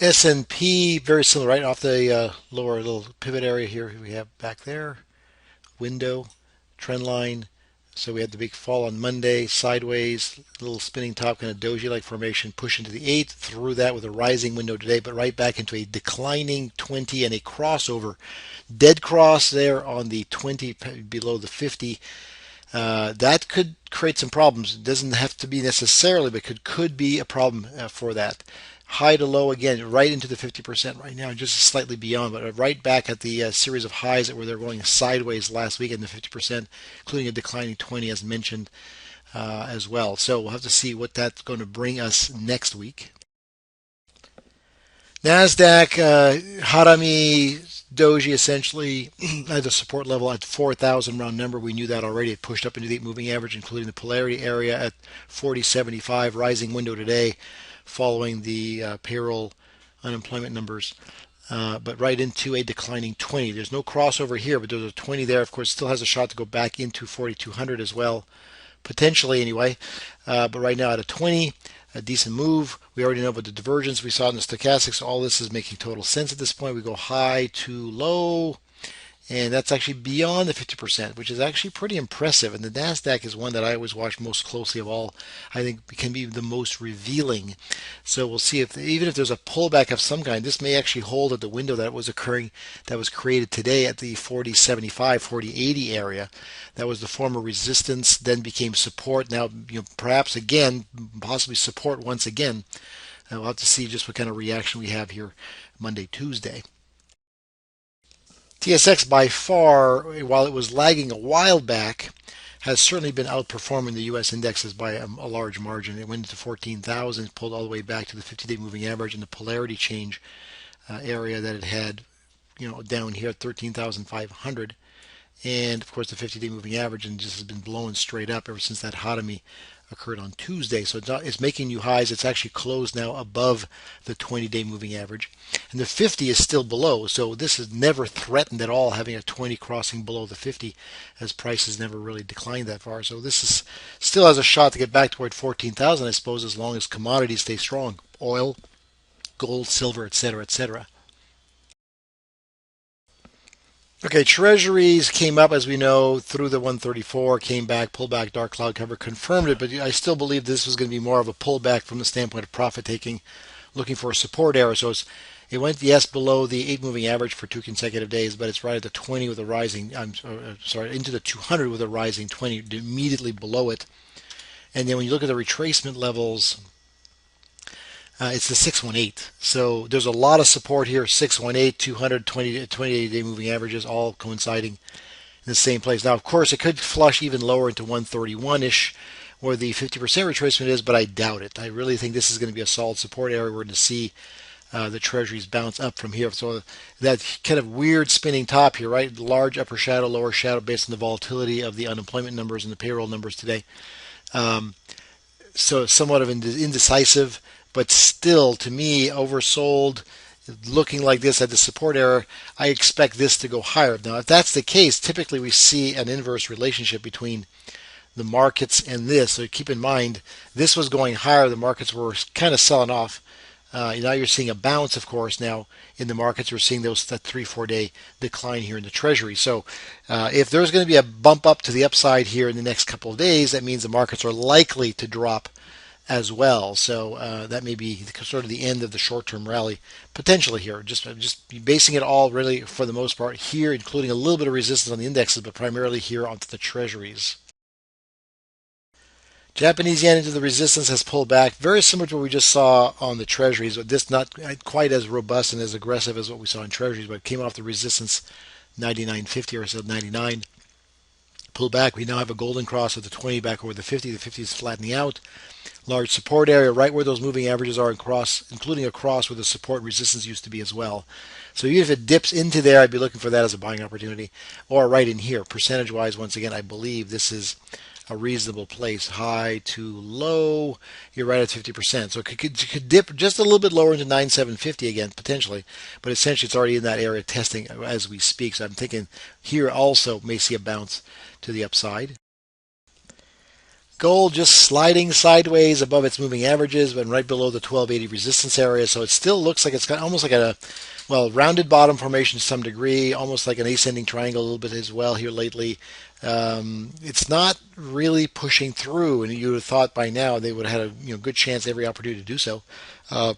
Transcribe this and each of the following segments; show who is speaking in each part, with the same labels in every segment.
Speaker 1: S&P, very similar, right off the lower little pivot area here we have back there. Window, trend line. So we had the big fall on Monday, sideways, little spinning top, kind of doji-like formation, push into the 8, through that with a rising window today, but right back into a declining 20 and a crossover. Dead cross there on the 20 below the 50. That could create some problems. It doesn't have to be necessarily, but could be a problem for that. High to low again, right into the 50% right now, just slightly beyond, but right back at the series of highs that were there going sideways last week in the 50%, including a declining 20 as mentioned as well. So we'll have to see what that's going to bring us next week. Nasdaq, Harami, Doji essentially at the support level at 4,000 round number. We knew that already. It pushed up into the moving average, including the polarity area at 40.75. Rising window today, following the payroll unemployment numbers. But right into a declining 20. There's no crossover here, but there's a 20 there. Of course, still has a shot to go back into 4,200 as well, potentially anyway. But right now at a 20, a decent move. We already know about the divergence we saw in the stochastics. So all this is making total sense at this point. We go high to low, and that's actually beyond the 50%, which is actually pretty impressive. And the Nasdaq is one that I always watch most closely of all. I think can be the most revealing. So we'll see if even if there's a pullback of some kind, this may actually hold at the window that was occurring, that was created today at the 40.75, 40.80 area. That was the former resistance, then became support. Now, perhaps again, possibly support once again. We'll have to see just what kind of reaction we have here Monday, Tuesday. TSX by far, while it was lagging a while back, has certainly been outperforming the U.S. indexes by a large margin. It went into 14,000, pulled all the way back to the 50-day moving average and the polarity change area that it had, down here at 13,500. And of course, the 50-day moving average and just has been blowing straight up ever since that Harami occurred on Tuesday. So it's making new highs. It's actually closed now above the 20-day moving average. And the 50 is still below. So this is never threatened at all, having a 20 crossing below the 50, as prices never really declined that far. So this is still has a shot to get back toward 14,000, I suppose, as long as commodities stay strong. Oil, gold, silver, etc., etc. Okay, treasuries came up, as we know, through the 134, came back, pulled back, dark cloud cover, confirmed it, but I still believe this was going to be more of a pullback from the standpoint of profit taking, looking for a support area. So it went, yes, below the 8 moving average for 2 consecutive days, but it's right at the 20 with a rising, into the 200 with a rising 20, immediately below it. And then when you look at the retracement levels, it's the 618. So there's a lot of support here. 618, 200, 28-day moving averages all coinciding in the same place. Now, of course, it could flush even lower into 131-ish where the 50% retracement is, but I doubt it. I really think this is going to be a solid support area. We're going to see the treasuries bounce up from here. So that kind of weird spinning top here, right? Large upper shadow, lower shadow based on the volatility of the unemployment numbers and the payroll numbers today. So somewhat of indecisive, but still, to me, oversold. Looking like this at the support area, I expect this to go higher. Now, if that's the case, typically we see an inverse relationship between the markets and this. So keep in mind, this was going higher. The markets were kind of selling off. Now you're seeing a bounce, of course. Now in the markets, we're seeing that 3-4 day decline here in the Treasury. So if there's going to be a bump up to the upside here in the next couple of days, that means the markets are likely to drop as well. So that may be sort of the end of the short-term rally potentially here. Just basing it all really for the most part here, including a little bit of resistance on the indexes, but primarily here onto the Treasuries. Japanese yen into the resistance has pulled back, very similar to what we just saw on the treasuries, but this not quite as robust and as aggressive as what we saw in treasuries, but it came off the resistance 99.50 or so 99. Pulled back. We now have a golden cross of the 20 back over the 50. The 50 is flattening out. Large support area right where those moving averages are, including a cross where the support resistance used to be as well. So even if it dips into there, I'd be looking for that as a buying opportunity, or right in here. Percentage-wise, once again, I believe this is a reasonable place. High to low, you're right at 50%. So it could dip just a little bit lower into 9,750 again, potentially. But essentially, it's already in that area testing as we speak. So I'm thinking here also may see a bounce to the upside. Gold just sliding sideways above its moving averages, but right below the 1280 resistance area. So it still looks like it's got almost like a, well, rounded bottom formation to some degree, almost like an ascending triangle a little bit as well here lately. It's not really pushing through, and you would have thought by now they would have had a good chance, every opportunity to do so. Uh,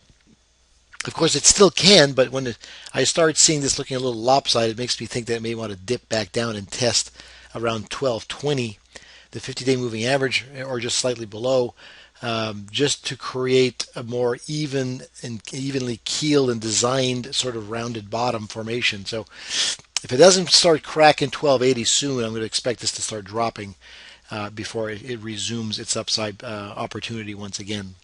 Speaker 1: of course, it still can, but when I start seeing this looking a little lopsided, it makes me think that it may want to dip back down and test around 1220, the 50-day moving average, or just slightly below, just to create a more even and evenly keeled and designed sort of rounded bottom formation. So if it doesn't start cracking 1280 soon, I'm going to expect this to start dropping before it resumes its upside opportunity once again.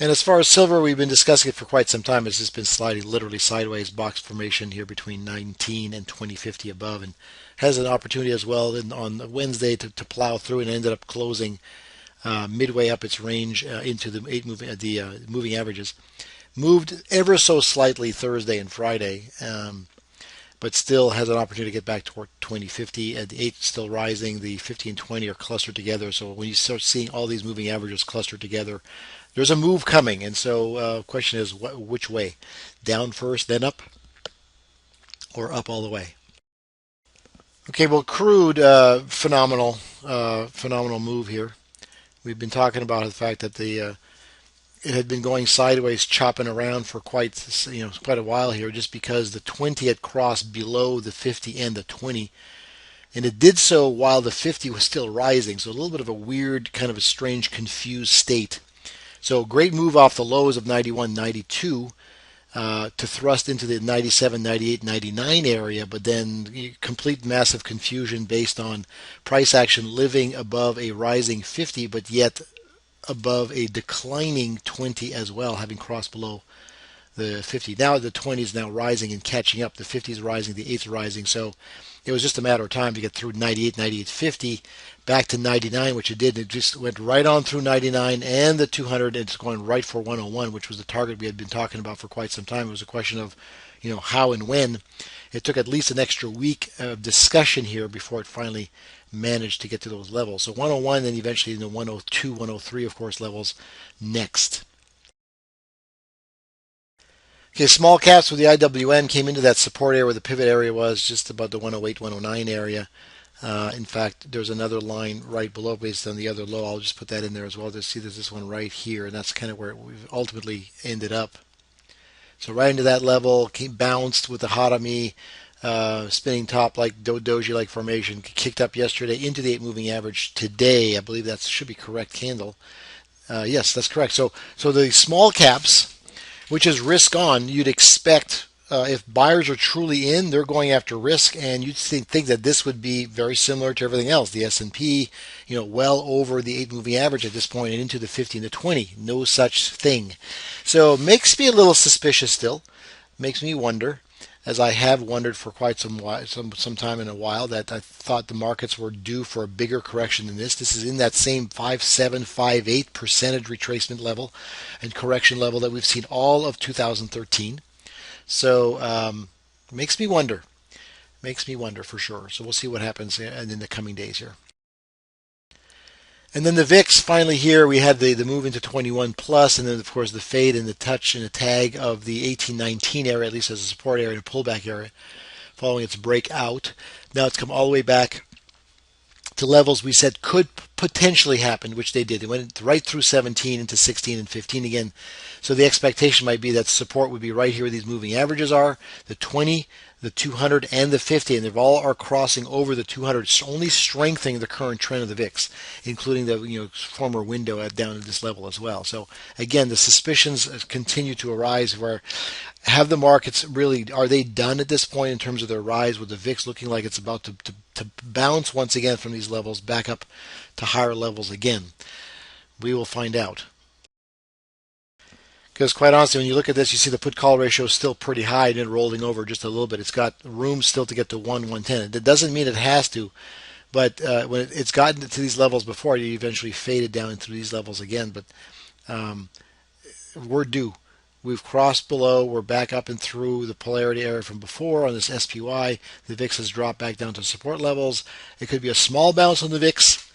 Speaker 1: And as far as silver, we've been discussing it for quite some time. It's just been sliding literally sideways, box formation here between 19 and 2050 above, and has an opportunity as well on Wednesday to plow through, and ended up closing midway up its range into the moving averages. Moved ever so slightly Thursday and Friday, but still has an opportunity to get back toward 2050. The 8 still rising. The 50 and 20 are clustered together. So when you start seeing all these moving averages clustered together, there's a move coming. And so question is, which way? Down first, then up, or up all the way? Okay, well, crude, phenomenal move here. We've been talking about the fact that it had been going sideways, chopping around for quite a while here, just because the 20 had crossed below the 50 and the 20, and it did so while the 50 was still rising. So a little bit of a weird, kind of a strange, confused state. So great move off the lows of 91, 92 to thrust into the 97, 98, 99 area, but then complete massive confusion based on price action living above a rising 50, but yet above a declining 20 as well, having crossed below the 50. Now the 20 is now rising and catching up. The 50 is rising, the 8 is rising. So it was just a matter of time to get through 98, 98, 50, back to 99, which it did. It just went right on through 99 and the 200, and it's going right for 101, which was the target we had been talking about for quite some time. It was a question of, how and when. It took at least an extra week of discussion here before it finally managed to get to those levels. So 101, then eventually in the 102, 103, of course, levels next. Okay, small caps with the IWM came into that support area where the pivot area was, just about the 108, 109 area. In fact, there's another line right below based on the other low. I'll just put that in there as well to see there's this one right here, and that's kind of where we've ultimately ended up. So right into that level, bounced with the Harami spinning top like doji-like formation, kicked up yesterday into the 8 moving average today. I believe that should be correct candle. Yes, that's correct. So the small caps, which is risk on, you'd expect if buyers are truly in, they're going after risk, and you'd think that this would be very similar to everything else. The S&P, well over the 8 moving average at this point and into the 50 and the 20. No such thing. So makes me a little suspicious still. Makes me wonder, as I have wondered for quite some time in a while, that I thought the markets were due for a bigger correction than this. This is in that same 5.7, 5.8 percentage retracement level and correction level that we've seen all of 2013. So makes me wonder. Makes me wonder for sure. So we'll see what happens in the coming days here. And then the VIX finally here, we had the move into 21 plus, and then of course the fade and the touch and the tag of the 1819 area, at least as a support area and a pullback area, following its breakout. Now it's come all the way back to levels we said could potentially happen, which they did. They went right through 17 into 16 and 15 again. So the expectation might be that support would be right here where these moving averages are, the 20, the 200, and the 50, and they all are crossing over the 200, only strengthening the current trend of the VIX, including the former window down at this level as well. So again, the suspicions continue to arise where have the markets really, are they done at this point in terms of their rise, with the VIX looking like it's about to bounce once again from these levels back up to higher levels again? We will find out. Because quite honestly, when you look at this, you see the put-call ratio is still pretty high and rolling over just a little bit. It's got room still to get to 110. That doesn't mean it has to, but when it's gotten to these levels before, you eventually fade it down through these levels again. But we're due. We've crossed below. We're back up and through the polarity area from before on this SPY. The VIX has dropped back down to support levels. It could be a small bounce on the VIX,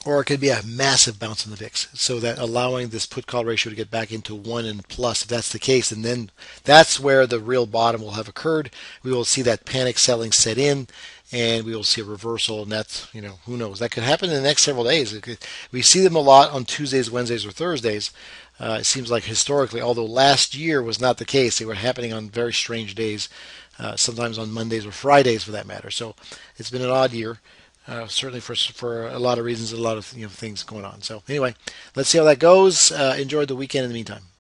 Speaker 1: or it could be a massive bounce in the VIX, so that allowing this put call ratio to get back into 1 and plus. If that's the case, and then that's where the real bottom will have occurred. We will see that panic selling set in, and we will see a reversal. And that's, who knows, that could happen in the next several days. We see them a lot on Tuesdays, Wednesdays, or Thursdays. It seems like historically, although last year was not the case, they were happening on very strange days, sometimes on Mondays or Fridays for that matter. So it's been an odd year. Certainly for a lot of reasons, a lot of things going on. So anyway, let's see how that goes. Enjoy the weekend in the meantime.